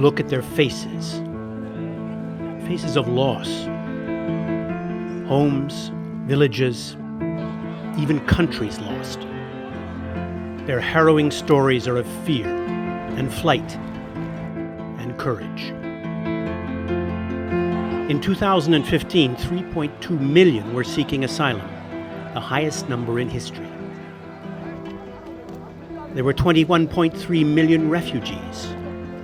look at their faces. Faces of loss. Homes, villages, even countries lost. Their harrowing stories are of fear and flight and courage. In 2015, 3.2 million were seeking asylum, the highest number in history. There were 21.3 million refugees,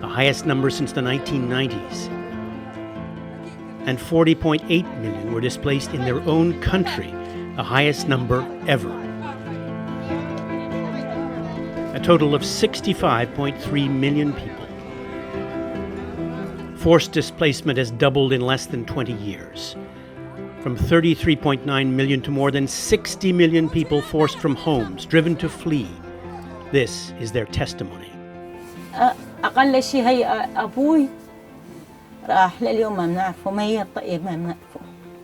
the highest number since the 1990s. And 40.8 million were displaced in their own country, the highest number ever. A total of 65.3 million people. Forced displacement has doubled in less than 20 years. From 33.9 million to more than 60 million people forced from homes, driven to flee. This is their testimony. أقل شيء هي أبوي راح لليوم ما بنعرفه، ما هي الطيب ما بنعرفه.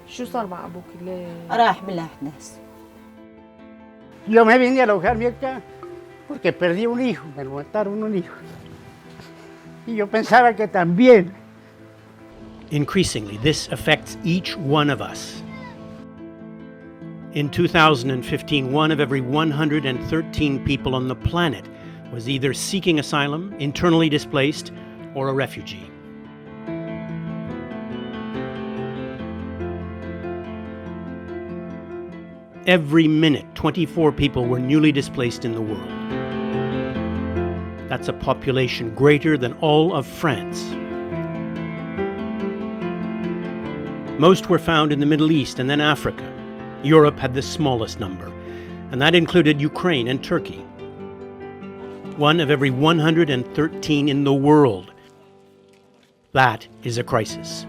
شو صار مع أبوك ليه؟ راح بالأحداث. Yo me vine a alojarme acá porque perdí un hijo, me mataron un hijo. Y yo pensaba que también. Increasingly, this affects each one of us. In 2015, one of every 113 people on the planet was either seeking asylum, internally displaced, or a refugee. Every minute, 24 people were newly displaced in the world. That's a population greater than all of France. Most were found in the Middle East and then Africa. Europe had the smallest number, and that included Ukraine and Turkey. One of every 113 in the world. That is a crisis.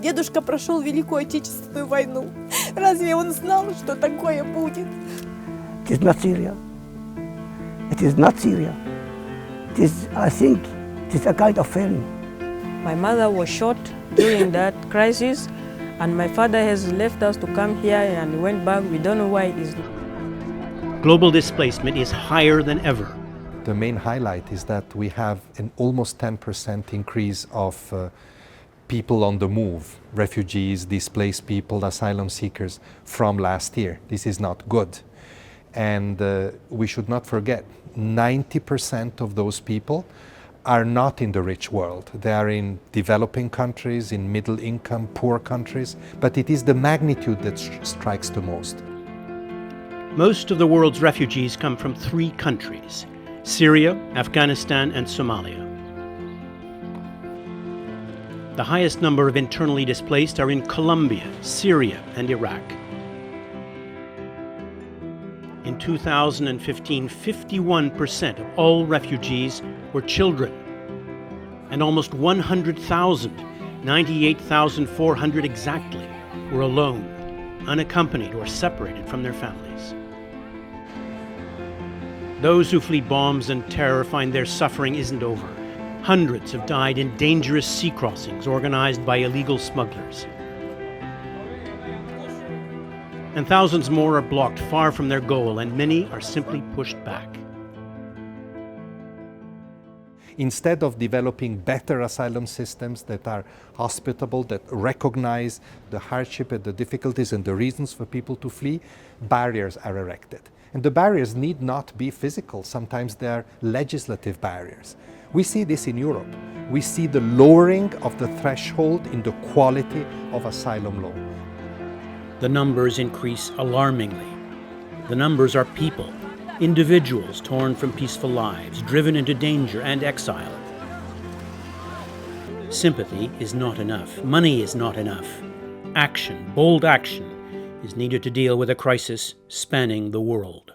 Дедушка прошел Великую Отечественную войну. Разве он знал, что такое будет? It is not Syria. It is not Syria. It is, I think, it is a kind of film. My mother was shot during that crisis, and my father has left us to come here and went back. We don't know why it is. Global displacement is higher than ever. The main highlight is that we have an almost 10% increase of people on the move, refugees, displaced people, asylum seekers from last year. This is not good. And we should not forget, 90% of those people are not in the rich world. They are in developing countries, in middle income, poor countries, but it is the magnitude that strikes the most. Most of the world's refugees come from 3 countries: Syria, Afghanistan, and Somalia. The highest number of internally displaced are in Colombia, Syria, and Iraq. In 2015, 51% of all refugees were children, and almost 100,000, 98,400 exactly, were alone, unaccompanied or separated from their families. Those who flee bombs and terror find their suffering isn't over. Hundreds have died in dangerous sea crossings organized by illegal smugglers. And thousands more are blocked far from their goal, and many are simply pushed back. Instead of developing better asylum systems that are hospitable, that recognize the hardship and the difficulties and the reasons for people to flee, barriers are erected. And the barriers need not be physical. Sometimes they are legislative barriers. We see this in Europe. We see the lowering of the threshold in the quality of asylum law. The numbers increase alarmingly. The numbers are people, individuals torn from peaceful lives, driven into danger and exile. Sympathy is not enough. Money is not enough. Action, bold action, is needed to deal with a crisis spanning the world.